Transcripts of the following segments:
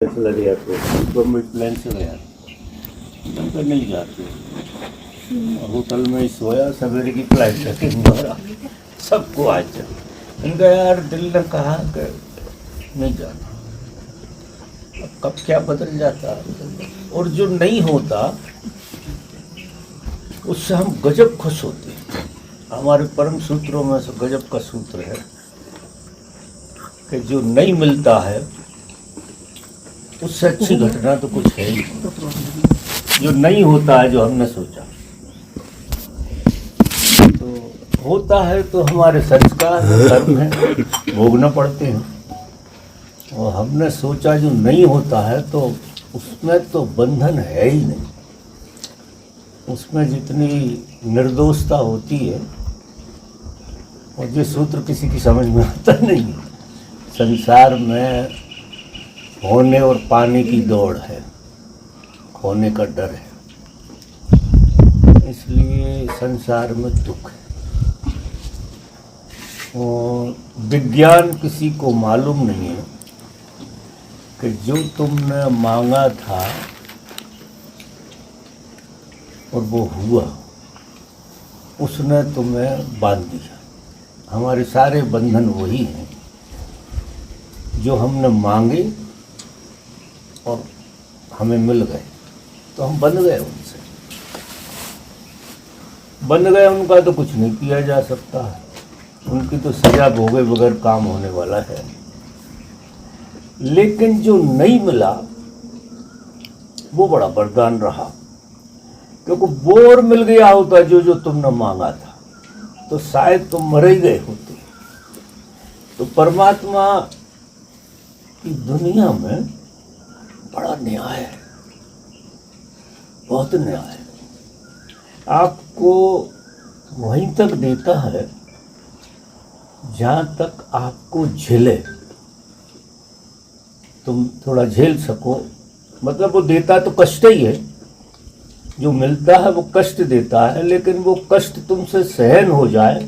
चला गया तो गवर्नमेंट प्लान से गया हम तो नहीं जाते। होटल में ही सोया, सवेरे की फ्लाइट है दोबारा सबको आज चल इनका यार दिल ने कहा कि नहीं जाना। अब कब क्या बदल जाता और जो नहीं होता उससे हम गजब खुश होते हैं। हमारे परम सूत्रों में से गजब का सूत्र है कि जो नहीं मिलता है उससे अच्छी घटना तो कुछ है ही नहीं। जो नहीं होता है, जो हमने सोचा तो होता है, तो हमारे संस्कार कर्म है, भोगना पड़ते हैं। और हमने सोचा जो नहीं होता है तो उसमें तो बंधन है ही नहीं। उसमें जितनी निर्दोषता होती है, और ये सूत्र किसी की समझ में आता नहीं है। संसार में होने और पाने की दौड़ है, खोने का डर है, इसलिए संसार में दुख है। और विज्ञान किसी को मालूम नहीं है कि जो तुमने मांगा था और वो हुआ, उसने तुम्हें बांध दिया। हमारे सारे बंधन वही हैं जो हमने मांगे और हमें मिल गए, तो हम बन गए उनसे। बन गए उनका तो कुछ नहीं किया जा सकता है, उनकी तो सजा भोगे बगैर काम होने वाला है। लेकिन जो नहीं मिला वो बड़ा वरदान रहा, क्योंकि वो और मिल गया होता जो जो तुमने मांगा था तो शायद तुम मर ही गए होते। तो परमात्मा की दुनिया में बड़ा न्याय है, बहुत न्याय है। आपको वहीं तक देता है जहाँ तक आपको झेले, तुम थोड़ा झेल सको। मतलब वो देता तो कष्ट ही है, जो मिलता है वो कष्ट देता है, लेकिन वो कष्ट तुमसे सहन हो जाए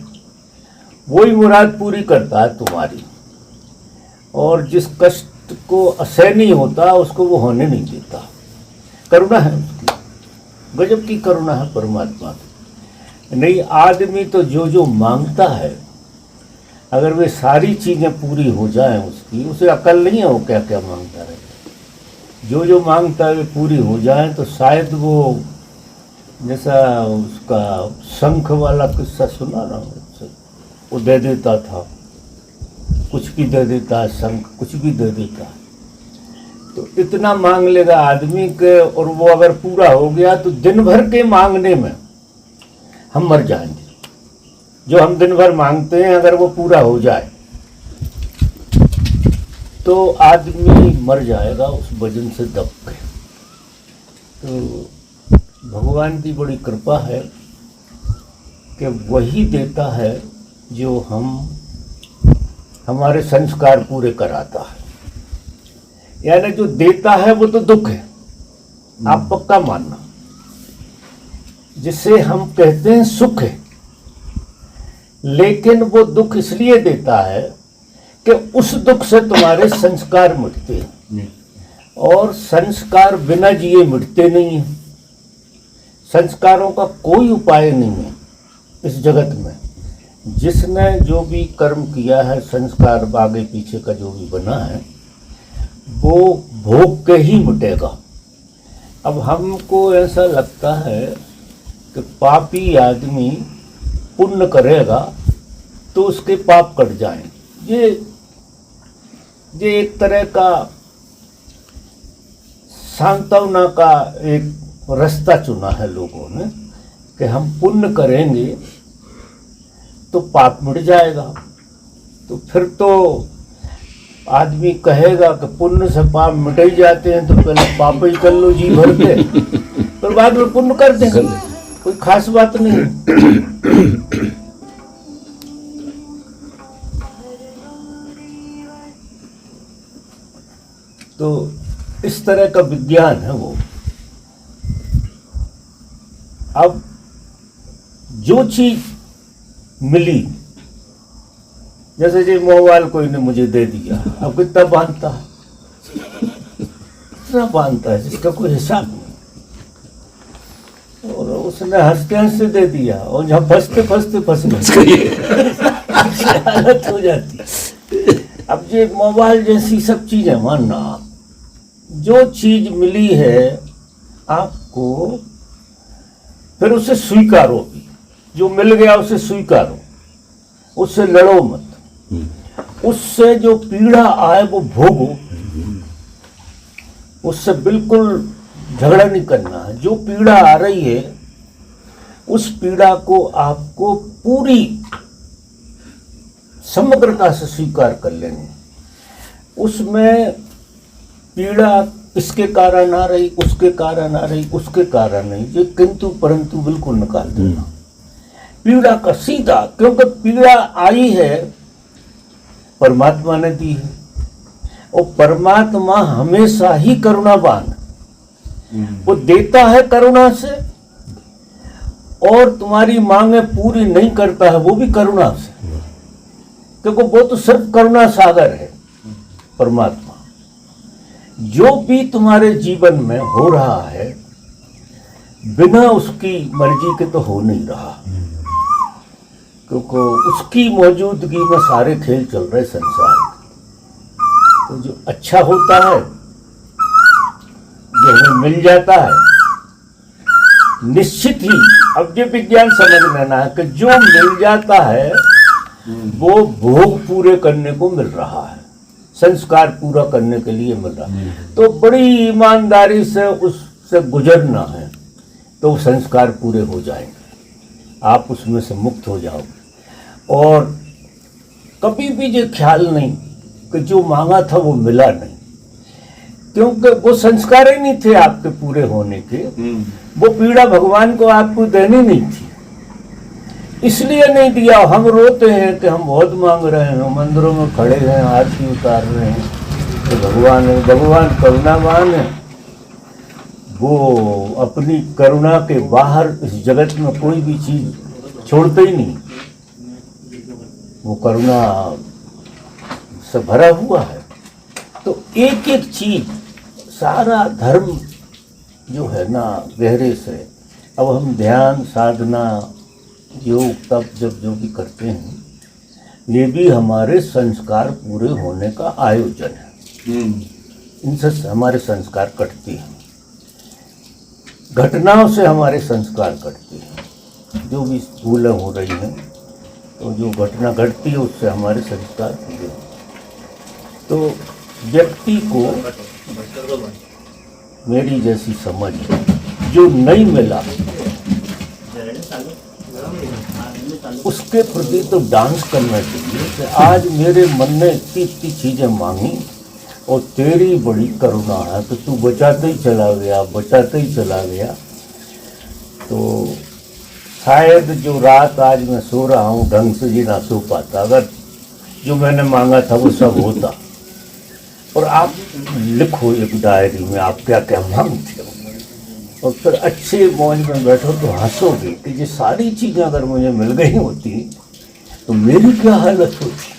वही मुराद पूरी करता है तुम्हारी। और जिस कष्ट को असह नहीं होता उसको वो होने नहीं देता। करुणा है उसकी, गजब की करुणा है परमात्मा की। नहीं, आदमी तो जो जो मांगता है, अगर वे सारी चीजें पूरी हो जाएं उसकी, उसे अकल नहीं है वो क्या क्या मांगता है। जो जो मांगता है वे पूरी हो जाएं तो शायद वो, जैसा उसका शंख वाला किस्सा सुना ना, वो दे देता था, कुछ भी दे देता है शंख, कुछ भी दे देता है। तो इतना मांग लेगा आदमी के, और वो अगर पूरा हो गया तो दिन भर के मांगने में हम मर जाएंगे। जो हम दिन भर मांगते हैं अगर वो पूरा हो जाए तो आदमी मर जाएगा उस वजन से दब के। तो भगवान की बड़ी कृपा है कि वही देता है जो हमारे संस्कार पूरे कराता है। यानी जो देता है वो तो दुख है, आप पक्का मानना। जिसे हम कहते हैं सुख है, लेकिन वो दुख इसलिए देता है कि उस दुख से तुम्हारे संस्कार मिटते हैं, और संस्कार बिना जिए मिटते नहीं हैं। संस्कारों का कोई उपाय नहीं है इस जगत में। जिसने जो भी कर्म किया है, संस्कार आगे पीछे का जो भी बना है, वो भोग के ही मिटेगा। अब हमको ऐसा लगता है कि पापी आदमी पुण्य करेगा तो उसके पाप कट जाएं। ये एक तरह का सांत्वना का एक रास्ता चुना है लोगों ने कि हम पुण्य करेंगे तो पाप मिट जाएगा। तो फिर तो आदमी कहेगा कि पुण्य से पाप मिट ही जाते हैं, तो पहले पाप ही कर लो जी भर के, फिर बाद में पुण्य कर देंगे, कोई खास बात नहीं। तो इस तरह का विज्ञान है वो। अब जो चीज मिली, जैसे जी मोबाइल कोई ने मुझे दे दिया, अब कितना बांधता है, इतना बांधता है जिसका कोई हिसाब नहीं। और उसने हंसते हंसते दे दिया, और जहाँ फंसते फंसते फंस गए हालत हो जाती। अब ये मोबाइल जैसी सब चीजें, मानना आप, जो चीज मिली है आपको, फिर उसे स्वीकारो भी। जो मिल गया उसे स्वीकारो, उससे लड़ो मत, उससे जो पीड़ा आए वो भोगो, उससे बिल्कुल झगड़ा नहीं करना है। जो पीड़ा आ रही है उस पीड़ा को आपको पूरी समग्रता से स्वीकार कर लेंगे। उसमें पीड़ा इसके कारण आ रही, उसके कारण आ रही, उसके कारण नहीं, ये किंतु परंतु बिल्कुल निकाल देना पीड़ा का सीधा। क्योंकि पीड़ा आई है परमात्मा ने दी है, और परमात्मा हमेशा ही करुणावान है। वो देता है करुणा से, और तुम्हारी मांगे पूरी नहीं करता है वो भी करुणा से, क्योंकि वो तो सिर्फ करुणा सागर है परमात्मा। जो भी तुम्हारे जीवन में हो रहा है बिना उसकी मर्जी के तो हो नहीं रहा, क्योंकि उसकी मौजूदगी में सारे खेल चल रहे संसार के। तो जो अच्छा होता है, जो हमें मिल जाता है, निश्चित ही, अब ये विज्ञान समझ लेना है कि जो मिल जाता है वो भोग पूरे करने को मिल रहा है, संस्कार पूरा करने के लिए मिल रहा है। तो बड़ी ईमानदारी से उससे गुजरना है, तो संस्कार पूरे हो जाएंगे, आप उसमें से मुक्त हो जाओगे। और कभी भी ये ख्याल नहीं कि जो मांगा था वो मिला नहीं, क्योंकि वो संस्कार ही नहीं थे आपके पूरे होने के। वो पीड़ा भगवान को आपको देनी नहीं थी, इसलिए नहीं दिया। हम रोते हैं कि हम बहुत मांग रहे हैं, मंदिरों में खड़े हैं, आरती उतार रहे हैं, तो भगवान करुणावान है। वो अपनी करुणा के बाहर इस जगत में कोई भी चीज छोड़ते ही नहीं, वो करुणा से भरा हुआ है। तो एक एक चीज, सारा धर्म जो है ना गहरे से, अब हम ध्यान साधना योग तप जब जो भी करते हैं, ये भी हमारे संस्कार पूरे होने का आयोजन है। इनसे हमारे संस्कार कटते हैं, घटनाओं से हमारे संस्कार कटते हैं। जो भी भूलें हो रही हैं, तो जो घटना घटती है उससे हमारे संस्कार पूरे होते हैं। तो व्यक्ति को मेरी जैसी समझ जो नहीं मिला उसके प्रति तो डांस करना चाहिए कि आज मेरे मन ने इतनी इतनी चीजें मांगी और तेरी बड़ी करुणा है तो तू बचाते ही चला गया, बचाते ही चला गया। तो शायद जो रात आज मैं सो रहा हूँ ढंग से जी ना सो पाता, अगर जो मैंने मांगा था वो सब होता। और आप लिखो एक डायरी में आप क्या क्या मांगते हो, और फिर अच्छे मौज में बैठो तो हंसोगे कि ये सारी चीज़ें अगर मुझे मिल गई होती तो मेरी क्या हालत होती।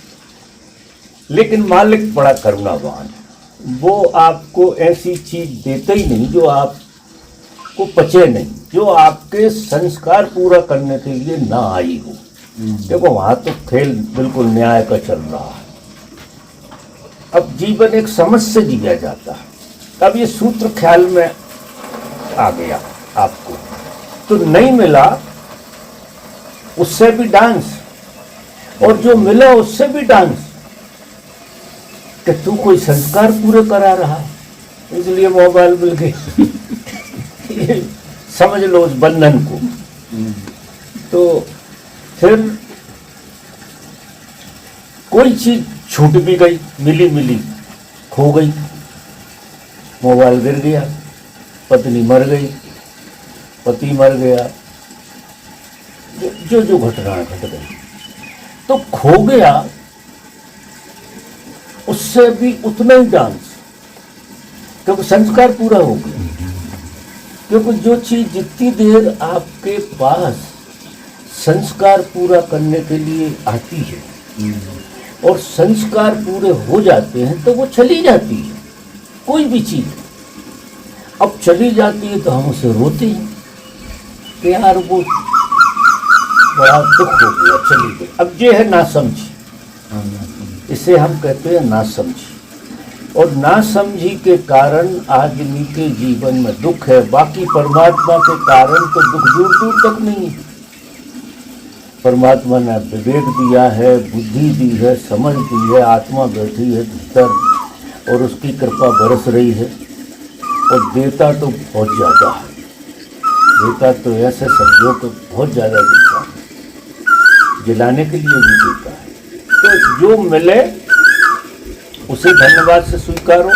लेकिन मालिक बड़ा करुणावान है, वो आपको ऐसी चीज देते ही नहीं जो आपको पचे नहीं, जो आपके संस्कार पूरा करने के लिए ना आई हो। देखो वहाँ तो खेल बिल्कुल न्याय का चल रहा है। अब जीवन एक समझ से जिया जाता है। अब ये सूत्र ख्याल में आ गया आपको, तो नहीं मिला उससे भी डांस, और जो मिला उससे भी डांस, कि तू कोई संस्कार पूरे करा रहा है इसलिए मोबाइल मिल गई। समझ लो उस बंधन को। तो फिर कोई चीज छूट भी गई, मिली खो गई, मोबाइल गिर गया, पत्नी मर गई, पति मर गया, जो जो घटनाएं घट गई, तो खो गया उससे भी उतना ही डांस, क्योंकि संस्कार पूरा हो गया। क्योंकि जो चीज जितनी देर आपके पास संस्कार पूरा करने के लिए आती है और संस्कार पूरे हो जाते हैं तो वो चली जाती है। कोई भी चीज अब चली जाती है तो हम उसे रोते हैं कि यार वो बड़ा दुख हो गया, चली गई। अब ये है नासमझी, इसे हम कहते हैं नासमझी। और नासमझी के कारण आदमी के जीवन में दुख है। बाकी परमात्मा के कारण तो दुख दूर दूर तक नहीं है। परमात्मा ने विवेक दिया है, बुद्धि दी है, समझ दी है, आत्मा बैठी है भीतर और उसकी कृपा बरस रही है। और देता तो बहुत ज़्यादा है, देता तो ऐसे समझो कि बहुत ज़्यादा देता है, जिलाने के लिए भी देता है। तो जो मिले उसे धन्यवाद से स्वीकारो,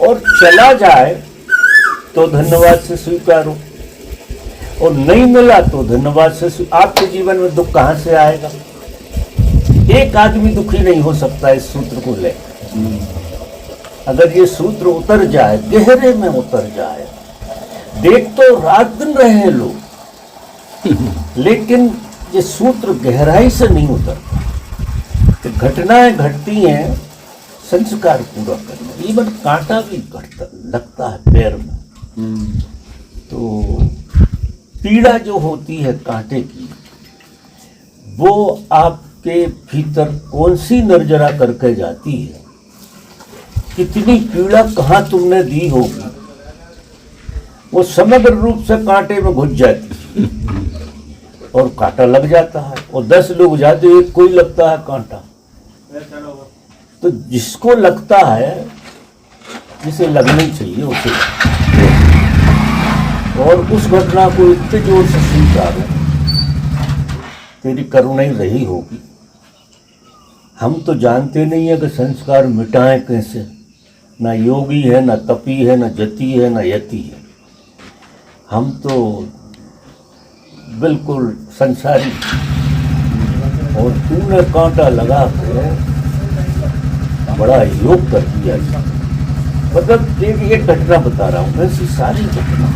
और चला जाए तो धन्यवाद से स्वीकारो, और नहीं मिला तो धन्यवाद से। आपके जीवन में दुख कहाँ से आएगा? एक आदमी दुखी नहीं हो सकता इस सूत्र को ले। अगर ये सूत्र उतर जाए, गहरे में उतर जाए, देख तो रात दिन रहे लोग, लेकिन ये सूत्र गहराई से नहीं उतरता। तो घटनाएं घटती हैं संस्कार पूरा करना। इवन कांटा भी घटता लगता है पैर में, तो पीड़ा जो होती है कांटे की, वो आपके भीतर कौन सी नर्जरा करके जाती है, कितनी पीड़ा कहाँ तुमने दी होगी, वो समग्र रूप से कांटे में घुस जाती है और कांटा लग जाता है। और 10 लोग जाते, एक कोई लगता है कांटा। तो जिसको लगता है, जिसे लगनी चाहिए उसे, और उस घटना को इतने जोर से स्वीकारो, तेरी करुणा ही रही होगी। हम तो जानते नहीं है कि संस्कार मिटाएं कैसे। ना योगी है, ना तपी है, ना जति है, ना यति है। हम तो बिल्कुल संसारी। और तूने कांटा लगा के बड़ा योग कर दिया। मतलब एक घटना बता रहा हूँ, ऐसी सारी घटना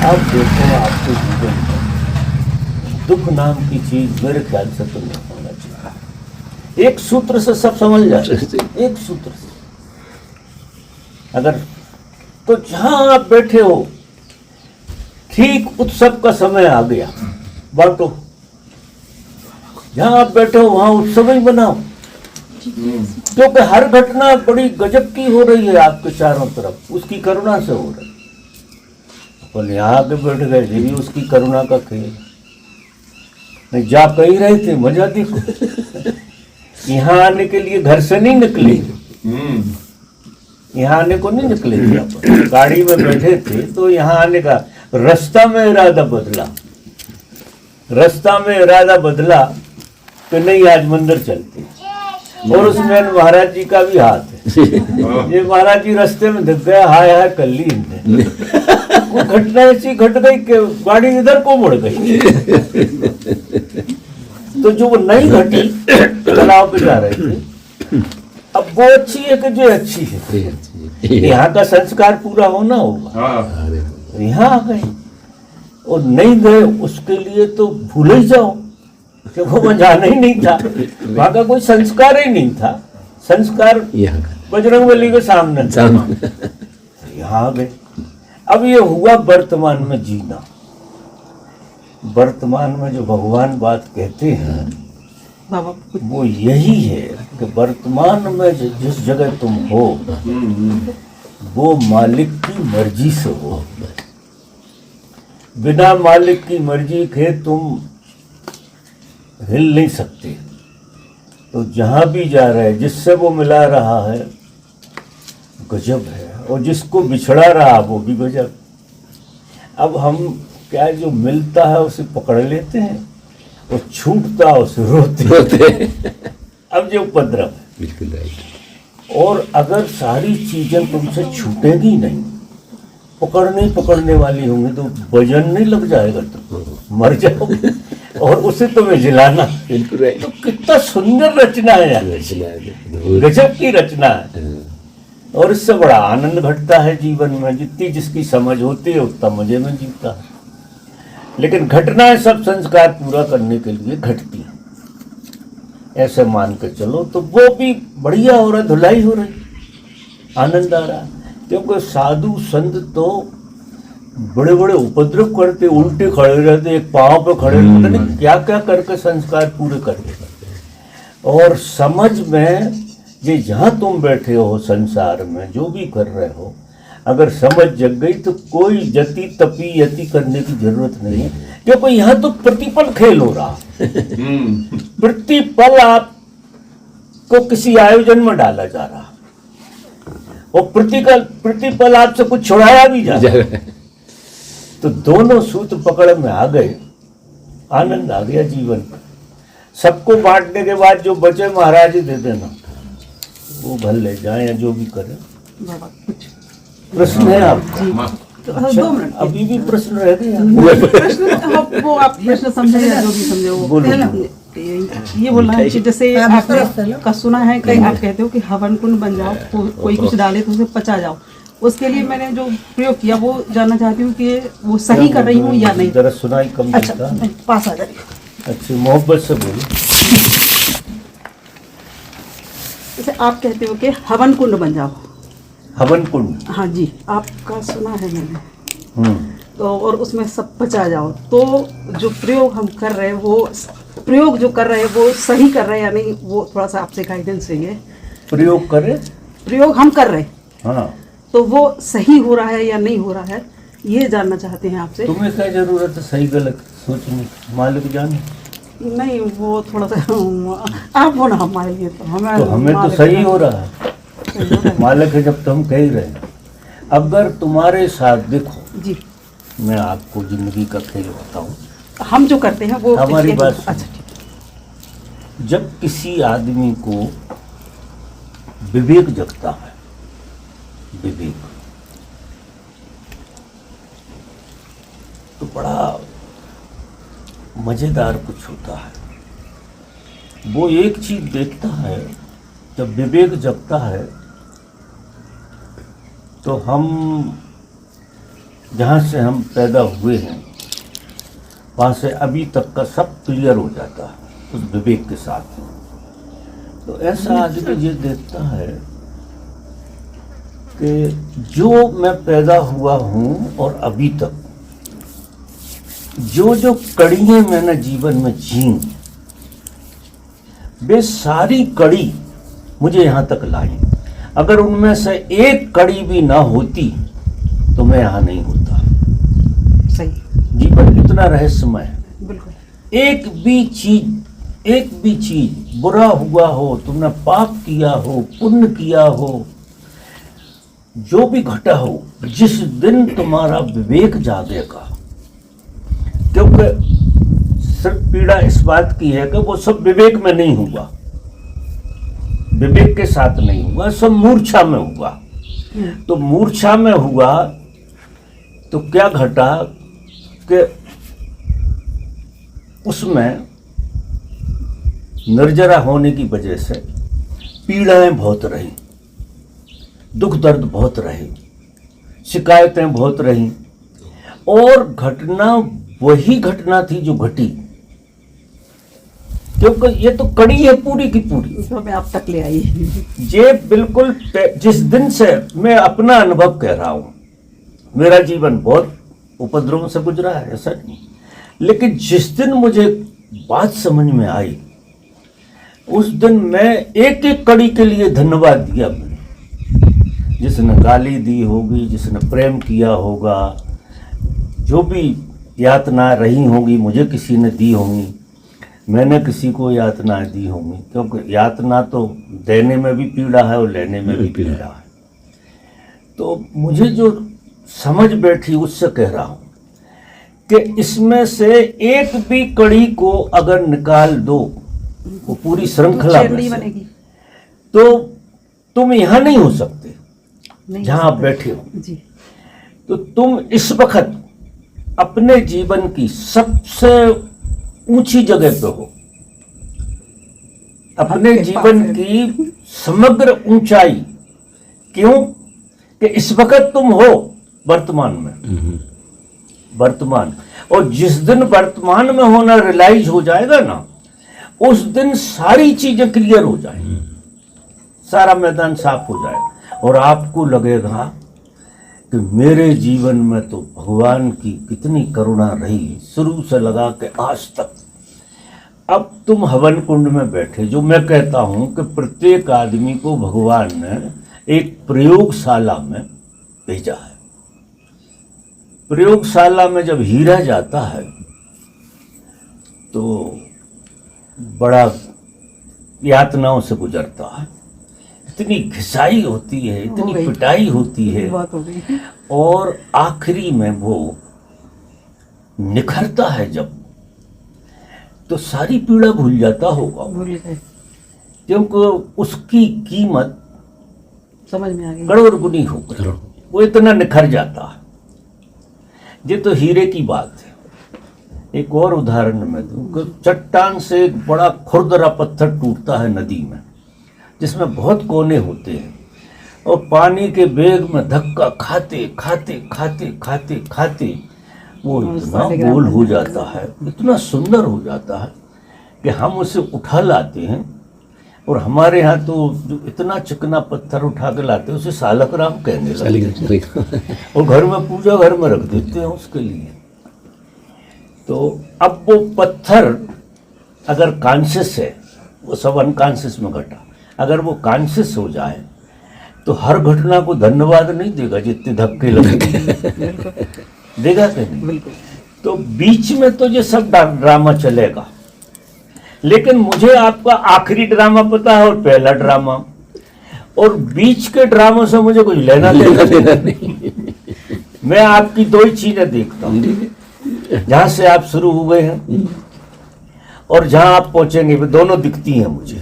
आप देखो। आपके जीवन में दुख नाम की चीज मेरे ख्याल से तो नहीं होना चाहिए। एक सूत्र से सब समझ जाते, एक सूत्र से। अगर तो जहां आप बैठे हो, ठीक उत्सव का समय आ गया, बांटो। जहां आप बैठे हो वहां उत्सव ही बनाओ, क्योंकि हर घटना बड़ी गजब की हो रही है आपके चारों तरफ, उसकी करुणा से हो रही। अपन यहाँ आके बैठ गए, ये भी उसकी करुणा का खेल। नहीं जा कहीं रहे थे, मजा देखो। यहाँ आने के लिए घर से नहीं निकले, यहाँ आने को नहीं निकले थे अपन। गाड़ी में बैठे थे तो यहाँ आने का रास्ता में इरादा बदला। रास्ता में इरादा बदला कि नहीं आज मंदिर चलते, और उसमें महाराज जी का भी हाथ है। ये महाराज जी रास्ते में दिख गया, हाय हाय कर ली इनने। वो घटना ऐसी घट गई कि गाड़ी इधर को मुड़ गई। तो जो वो नहीं घटी, तालाब पे जा रहे थे, अब वो अच्छी है कि जो अच्छी है। यहाँ का संस्कार पूरा होना होगा। यहाँ आ गए और नहीं गए, उसके लिए तो भूल ही जाओ कि वो जाना ही नहीं था। वहाँ का कोई संस्कार ही नहीं था। संस्कार बजरंगबली के सामने यहाँ आ गए। अब ये हुआ वर्तमान में जीना। वर्तमान में जो भगवान बात कहते हैं वो यही है कि वर्तमान में जिस जगह तुम हो वो मालिक की मर्जी से हो। बिना मालिक की मर्जी के तुम हिल नहीं सकते। तो जहाँ भी जा रहे, जिससे वो मिला रहा है, गजब है। और जिसको बिछड़ा रहा वो भी गजब। अब हम क्या, जो मिलता है उसे पकड़ लेते हैं और छूटता उसे रोते। अब जो उपद्रव है, बिल्कुल राइट। और अगर सारी चीजें तुमसे छूटेगी नहीं, पकड़ने वाली होंगी, तो वजन नहीं लग जाएगा, तो मर जाओगे। और उसे तुम्हें जिलाना, बिल्कुल राइट। तो कितना सुंदर रचना है यार, गजब की रचना है। और इससे बड़ा आनंद घटता है जीवन में। जितनी जिसकी समझ होती है उतना मजे में जीता है। लेकिन घटनाएं सब संस्कार पूरा करने के लिए घटती हैं, ऐसे मान के चलो तो वो भी बढ़िया हो रहा है, धुलाई हो रही, आनंद आ रहा है। क्योंकि साधु संत तो बड़े बड़े उपद्रव करते, उल्टे खड़े रहते, एक पाँव पे खड़े, पता नहीं क्या क्या करके संस्कार पूरे करते। और समझ में ये जहाँ तुम बैठे हो संसार में जो भी कर रहे हो, अगर समझ जग गई तो कोई जति तपी यति करने की जरूरत नहीं है, क्योंकि यहाँ तो प्रतिपल खेल हो रहा है। प्रतिपल आपको किसी आयोजन में डाला जा रहा और प्रतिपल आपसे कुछ छुड़ाया भी जा रहा है। तो दोनों सूत्र पकड़ में आ गए, आनंद आ गया जीवन का। सबको बांटने के बाद जो बचे महाराज ही दे देना, वो भल ले जाए या जो भी करे। प्रश्न है आपका? तो 2 मिनट अभी भी प्रश्न रह गए? प्रश्न वो आप प्रश्न समझे या जो भी समझे वो ये बोलना है कि जैसे आपने सुना है कहीं आप कहते हो कि हवन कुंड बन जाओ, कोई कुछ डाले तो उसे पचा जाओ। उसके लिए मैंने जो प्रयोग किया वो जानना चाहती हूँ कि वो सही कर रही हूँ या नहीं। जरा सुनाई कम। अच्छा पास आ जाइए। अच्छी मोहब्बत से बोलो। जैसे आप कहते हो कि हवन कुंड बन जाओ। हवन कुंड? हाँ जी, आपका सुना है मैंने। तो और उसमें सब पचा जाओ, तो जो प्रयोग हम कर रहे हैं वो प्रयोग जो कर रहे हैं वो सही कर रहे हैं या नहीं, वो थोड़ा सा आपसे गाइडेंस चाहिए। प्रयोग करे? प्रयोग हम कर रहे हैं, हाँ, तो वो सही हो रहा है या नहीं हो रहा है, ये जानना चाहते हैं आपसे। तुम्हें क्या जरूरत है सही गलत सोचने, मालिक जाने। नहीं वो थोड़ा सा आप हो ना हमारे लिए, तो हमें तो सही हो रहा है। मालिक है जब तो हम कह ही रहे हैं। अगर तुम्हारे साथ देखो जी, मैं आपको जिंदगी का खेल बताऊं, हम जो करते हैं वो हमारी बात सुनो। अच्छा ठीक। जब किसी आदमी को विवेक जगता है, विवेक, तो बड़ा मजेदार कुछ होता है। वो एक चीज देखता है, जब विवेक जगता है तो हम जहाँ से हम पैदा हुए हैं वहाँ से अभी तक का सब क्लियर हो जाता है उस विवेक के साथ। तो ऐसा आदमी ये देखता है कि जो मैं पैदा हुआ हूँ और अभी तक जो जो कड़ियाँ मैंने जीवन में जी, वे सारी कड़ी मुझे यहाँ तक लाई। अगर उनमें से एक कड़ी भी ना होती तो मैं यहाँ नहीं होता। सही। जीवन इतना रहस्यमय है। बिल्कुल। एक भी चीज बुरा हुआ हो, तुमने पाप किया हो, पुण्य किया हो, जो भी घटा हो, जिस दिन तुम्हारा विवेक जागेगा, क्योंकि सिर्फ पीड़ा इस बात की है कि वो सब विवेक में नहीं हुआ, विवेक के साथ नहीं हुआ, सब मूर्छा में हुआ। तो मूर्छा में हुआ तो क्या घटा कि उसमें निर्जरा होने की वजह से पीड़ाएं बहुत रही, दुख दर्द बहुत रही, शिकायतें बहुत रही, और घटना वही घटना थी जो घटी, क्योंकि ये तो कड़ी है पूरी की पूरी। तो मैं आप तक ले आई। ये बिल्कुल जिस दिन से मैं अपना अनुभव कह रहा हूं, मेरा जीवन बहुत उपद्रव से गुजरा है ऐसा नहीं, लेकिन जिस दिन मुझे बात समझ में आई उस दिन मैं एक एक कड़ी के लिए धन्यवाद दिया मैंने। जिसने गाली दी होगी, जिसने प्रेम किया होगा, जो भी यातनाएं रही होंगी मुझे किसी ने दी होंगी, मैंने किसी को यातनाएं दी होंगी, क्योंकि यातना तो देने में भी पीड़ा है और लेने में भी पीड़ा है। तो मुझे जो समझ बैठी उससे कह रहा हूं कि इसमें से एक भी कड़ी को अगर निकाल दो, वो पूरी श्रृंखला में से, तो तुम यहां नहीं हो सकते जहां आप बैठे हो जी। तो तुम इस वक्त अपने जीवन की सबसे ऊंची जगह पे हो, अपने जीवन की समग्र ऊंचाई। क्यों कि इस वक्त तुम हो वर्तमान में, वर्तमान, और जिस दिन वर्तमान में होना रियलाइज हो जाएगा ना, उस दिन सारी चीजें क्लियर हो जाएंगी, सारा मैदान साफ हो जाएगा और आपको लगेगा कि मेरे जीवन में तो भगवान की कितनी करुणा रही, शुरू से लगा के आज तक। अब तुम हवन कुंड में बैठे, जो मैं कहता हूं कि प्रत्येक आदमी को भगवान ने एक प्रयोगशाला में भेजा है। प्रयोगशाला में जब हीरा जाता है तो बड़ा यातनाओं से गुजरता है, इतनी घिसाई होती है, इतनी पिटाई होती है, और आखिरी में वो निखरता है जब, तो सारी पीड़ा भूल जाता होगा, क्योंकि उसकी कीमत समझ में आ गई, करोड़ गुनी हो गई, वो इतना निखर जाता है। ये तो हीरे की बात है। एक और उदाहरण मैं दूं कि चट्टान से एक बड़ा खुरदरा पत्थर टूटता है नदी में, जिसमें बहुत कोने होते हैं, और पानी के वेग में धक्का खाते खाते खाते खाते खाते वो इतना गोल हो जाता है, इतना सुंदर हो जाता है कि हम उसे उठा लाते हैं। और हमारे यहाँ तो जो इतना चिकना पत्थर उठा के लाते हैं उसे सालकराम कहने लगते हैं, और घर में पूजा घर में रख देते हैं उसके लिए। तो अब वो पत्थर अगर कॉन्शियस है, वो सब अनकॉन्शियस में घटा, अगर वो कॉन्शियस हो जाए तो हर घटना को धन्यवाद नहीं देगा जितने धक्के लगे देगा कि नहीं। तो बीच में तो ये सब ड्रामा चलेगा, लेकिन मुझे आपका आखिरी ड्रामा पता है और पहला ड्रामा, और बीच के ड्रामों से मुझे कुछ लेना देना नहीं। मैं आपकी दो ही चीजें देखता हूँ, जहां से आप शुरू हुए हैं और जहां आप पहुंचेंगे, वे दोनों दिखती हैं मुझे।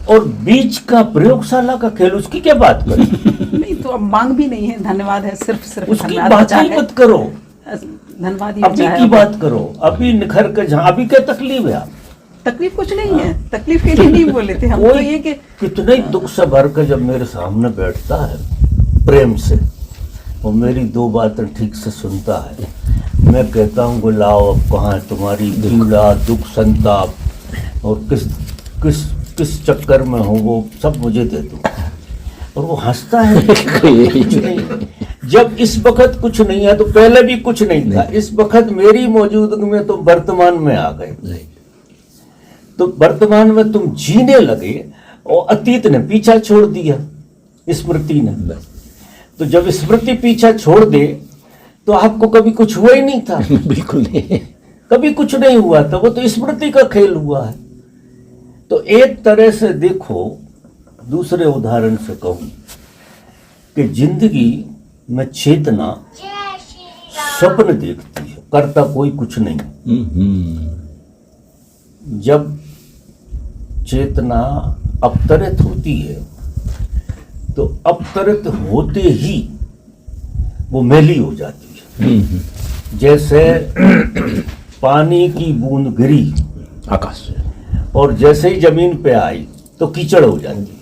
और बीच का प्रयोगशाला का खेल, उसकी क्या बात करें? नहीं तो अब मांग भी नहीं है, धन्यवाद है, सिर्फ उसकी बात ही मत करो, धन्यवाद ही अभी की बात करो, अभी निखर के जहां। अभी क्या तकलीफ है? आप तकलीफ कुछ नहीं है, तकलीफ के लिए नहीं बोले थे हम, तो ये कि कितने दुख से भर के जब मेरे सामने बैठता है प्रेम से और मेरी दो बातें ठीक से सुनता है, मैं कहता हूँ कि लाओ अब कहाँ है तुम्हारी पीड़ा, दुख, संताप, और किस किस किस चक्कर में हो, वो सब मुझे दे दो। और वो हंसता है। कुछ नहीं। जब इस वक्त कुछ नहीं है तो पहले भी कुछ नहीं था, इस वक्त मेरी मौजूदगी में तुम वर्तमान में आ गए, तो वर्तमान में तुम जीने लगे और अतीत ने पीछा छोड़ दिया, स्मृति ने। तो जब स्मृति पीछा छोड़ दे तो आपको कभी कुछ हुआ ही नहीं था। बिल्कुल नहीं, कभी कुछ नहीं हुआ था, वो तो स्मृति का खेल हुआ है। तो एक तरह से देखो, दूसरे उदाहरण से कहूं कि जिंदगी में चेतना स्वप्न देखती है, करता कोई कुछ नहीं। जब चेतना अवतरित होती है तो अवतरित होते ही वो मैली हो जाती है। जैसे पानी की बूंद गिरी आकाश से, और जैसे ही जमीन पे आई तो कीचड़ हो जाती है,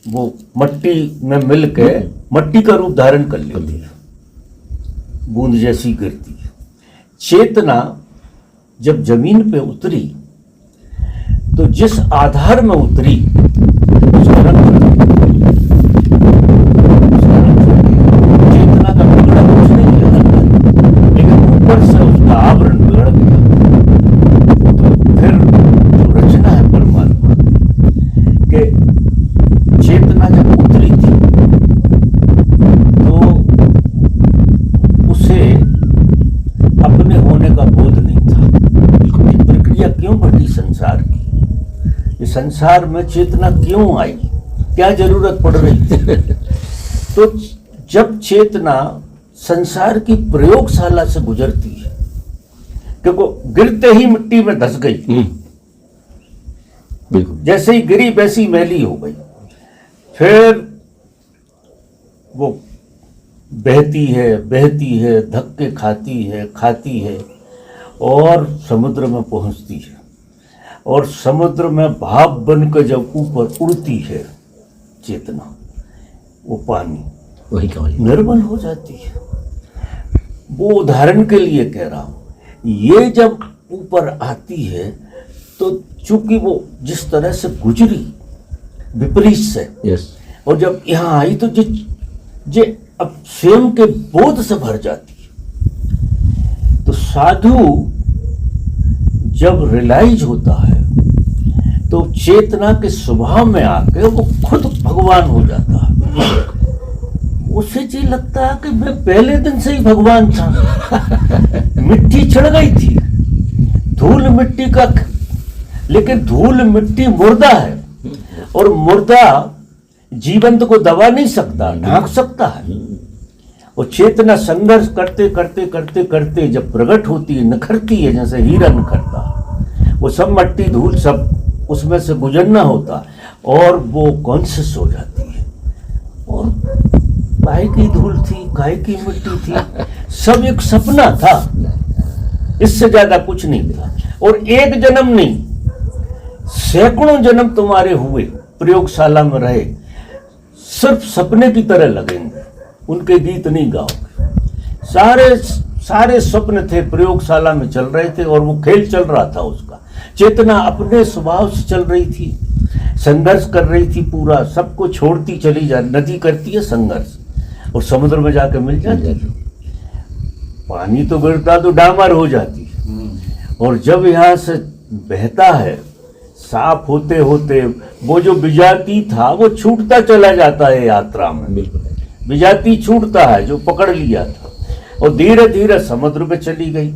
वो मट्टी में मिल के मट्टी का रूप धारण कर लेती है, बूंद जैसी गिरती है। चेतना जब जमीन पे उतरी तो जिस आधार में उतरी उसका रंग चेतना का बिगड़ा कुछ नहीं है, लेकिन ऊपर से उसका आवरण बिगड़ गया। तो फिर जो रचना है परमात्मा के, चेतना जब उतरी थी तो उसे अपने होने का बोध नहीं था। ये प्रक्रिया क्यों बढ़ी संसार की, ये संसार में चेतना क्यों आई, क्या जरूरत पड़ रही थी? तो जब चेतना संसार की प्रयोगशाला से गुजरती है, क्योंकि गिरते ही मिट्टी में धंस गई, जैसे ही गिरी वैसी मैली हो गई, फिर वो बहती है, धक्के खाती है और समुद्र में पहुंचती है, और समुद्र में भाप बनकर जब ऊपर उड़ती है चेतना, वो पानी वही निर्मल हो जाती है। वो उदाहरण के लिए कह रहा हूं, ये जब ऊपर आती है तो चूंकि वो जिस तरह से गुजरी विपरीत से, यस, और जब यहाँ आई तो जे अब स्वयं के बोध से भर जाती है। तो साधु जब रियलाइज होता है तो चेतना के स्वभाव में आके वो खुद भगवान हो जाता है। उसे जी लगता है कि मैं पहले दिन से ही भगवान था। मिट्टी चढ़ गई थी, धूल मिट्टी का, लेकिन धूल मिट्टी मुर्दा है और मुर्दा जीवंत को दबा नहीं सकता, ढांक सकता है। और चेतना संघर्ष करते करते करते करते जब प्रकट होती है, निखरती है, जैसे हीरा निखरता, वो सब मट्टी धूल सब उसमें से गुजरना होता और वो कॉन्शियस हो जाती है। और काय की धूल थी, काय की मिट्टी थी, सब एक सपना था, इससे ज्यादा कुछ नहीं था। और एक जन्म नहीं, सैकड़ों जन्म तुम्हारे हुए, प्रयोगशाला में रहे, सिर्फ सपने की तरह लगेंगे, उनके गीत नहीं गाओगे। सारे स्वप्न थे, प्रयोगशाला में चल रहे थे और वो खेल चल रहा था उसका। चेतना अपने स्वभाव से चल रही थी, संघर्ष कर रही थी, पूरा सबको छोड़ती चली जा। नदी करती है संघर्ष और समुद्र में जाकर मिल जाती है। पानी तो गिरता तो डामर हो जाती है, और जब यहाँ से बहता है साफ होते होते वो जो विजाती था वो छूटता चला जाता है यात्रा में। विजाती छूटता है जो पकड़ लिया था, और धीरे धीरे समुद्र में चली गई।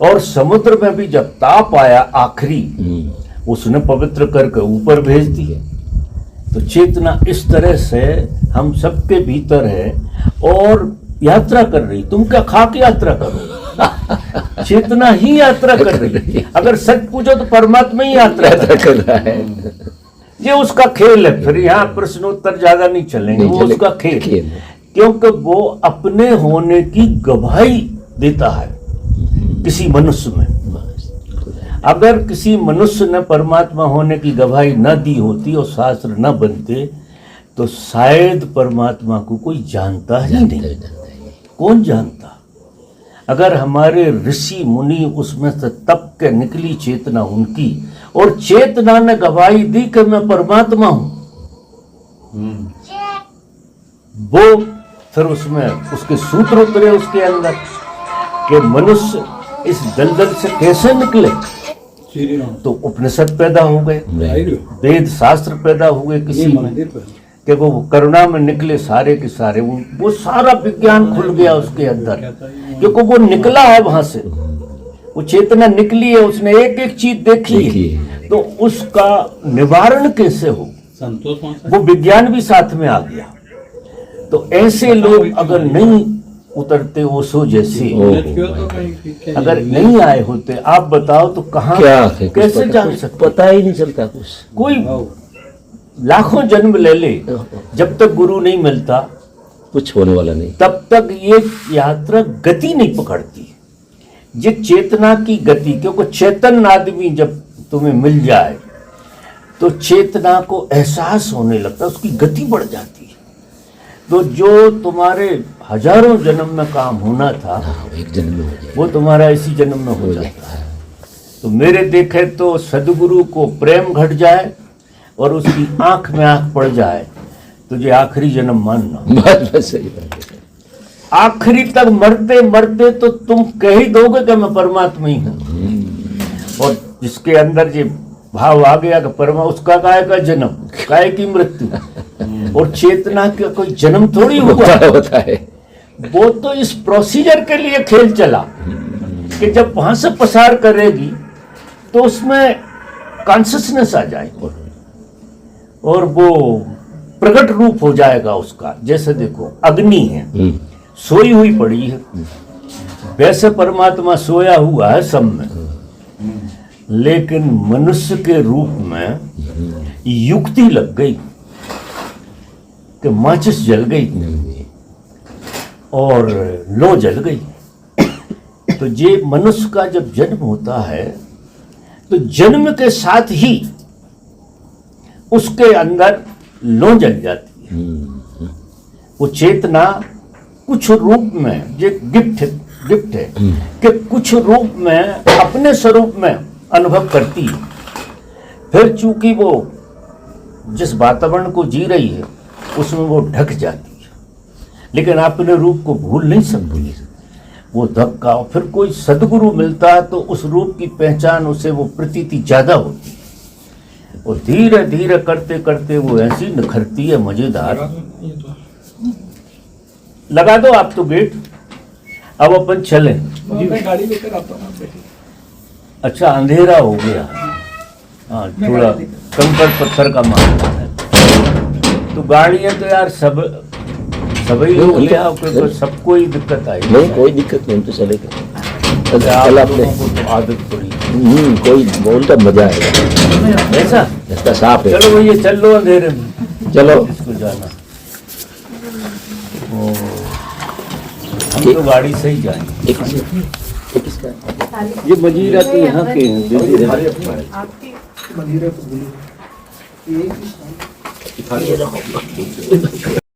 और समुद्र में भी जब ताप आया आखिरी, उसने पवित्र करके ऊपर भेज दिया। तो चेतना इस तरह से हम सबके भीतर है और यात्रा कर रही। तुम क्या खा के यात्रा करो? चेतना ही यात्रा कर रही। अगर सच पूछो तो परमात्मा ही यात्रा कर रहा है। ये उसका खेल है। फिर यहाँ प्रश्नोत्तर ज्यादा नहीं चलेंगे, वो उसका खेल है, क्योंकि वो अपने होने की गवाही देता है किसी मनुष्य में। अगर किसी मनुष्य ने परमात्मा होने की गवाही न दी होती और शास्त्र न बनते तो शायद परमात्मा को कोई जानता ही नहीं। कौन जानता? अगर हमारे ऋषि मुनि उसमें से तप के निकली चेतना उनकी, और चेतना ने गवाही दी कि मैं परमात्मा हूं, वो फिर उसमें उसके सूत्र उतरे उसके अंदर कि मनुष्य इस दलदल से कैसे निकले। तो उपनिषद पैदा हो गए, वेद शास्त्र पैदा हुए, किसी कि वो करुणा में निकले सारे के सारे, वो सारा विज्ञान खुल गया उसके अंदर, क्योंकि वो निकला है वहां से, वो चेतना निकली है, उसने एक एक चीज देखी है। तो उसका निवारण कैसे हो, वो विज्ञान भी साथ में आ गया। तो ऐसे लोग अगर नहीं उतरते ओशो जैसे, अगर नहीं आए होते, आप बताओ तो कहाँ कैसे जान सकते? पता ही नहीं चलता कुछ। कोई लाखों जन्म ले ले, जब तक गुरु नहीं मिलता कुछ होने वाला नहीं, तब तक ये यात्रा गति नहीं पकड़ती। ये चेतना की गति, क्योंकि चेतन आदमी जब तुम्हें मिल जाए तो चेतना को एहसास होने लगता है, उसकी गति बढ़ जाती है। तो जो तुम्हारे हजारों जन्म में काम होना था, एक जन्म में हो जाए, वो तुम्हारा इसी जन्म में हो जाता है। तो मेरे देखे तो सदगुरु को प्रेम घट जाए और उसकी आंख में आंख पड़ जाए, तुझे आखिरी जन्म मानना। बस सही बात है। आखिरी तक मरते मरते तो तुम कह ही दोगे कि मैं परमात्मा ही हूं। और जिसके अंदर ये भाव आ गया कि परमा, उसका काय का जन्म, काय की मृत्यु, और चेतना का कोई जन्म थोड़ी हुआ होता है। वो तो इस प्रोसीजर के लिए खेल चला कि जब वहां से पसार करेगी तो उसमें कॉन्शियसनेस आ जाएगी और वो प्रकट रूप हो जाएगा उसका। जैसे देखो अग्नि है, सोई हुई पड़ी है, वैसे परमात्मा सोया हुआ है सब में, लेकिन मनुष्य के रूप में युक्ति लग गई कि माचिस जल गई और लो जल गई। तो ये मनुष्य का जब जन्म होता है तो जन्म के साथ ही उसके अंदर लो जल जाती है। वो चेतना कुछ रूप में, ये गिफ्ट है कि कुछ रूप में अपने स्वरूप में अनुभव करती है। फिर चूंकि वो जिस वातावरण को जी रही है उसमें वो ढक जाती है। लेकिन आप अपने रूप को भूल नहीं सकते। वो धक्का, और फिर कोई सदगुरु मिलता है तो उस रूप की पहचान उसे वो प्रतीति ज्यादा होती है। और धीरे धीरे करते करते वो ऐसी निखरती है, मजेदार। लगा दो आप तो गेट। अब अपन चलें। मैं गाड़ी लेकर आता हूँ। अच्छा अंधेरा हो गया, हाँ थोड़ा कंकड़ पत्थर का मामला है। तो गाड़ियाँ तो यार सभी लोग ले आओ, क्योंकि सबको ही दिक्कत आई। नहीं कोई दिक्कत नहीं, हम तो चलेगा। कल आप आपने लोगों को तो आदत पड़ी कोई बोलता मजा आएगा। ऐसा। रास्ता साफ है। चलो भैया चल लो अंधेरे में, चलो इसको जाना। ओ, हम तो गाड़ी से ही जाएंगे। एक इसका ये मजीरा तो यहाँ के हैं। मदिरा तो भूलिए।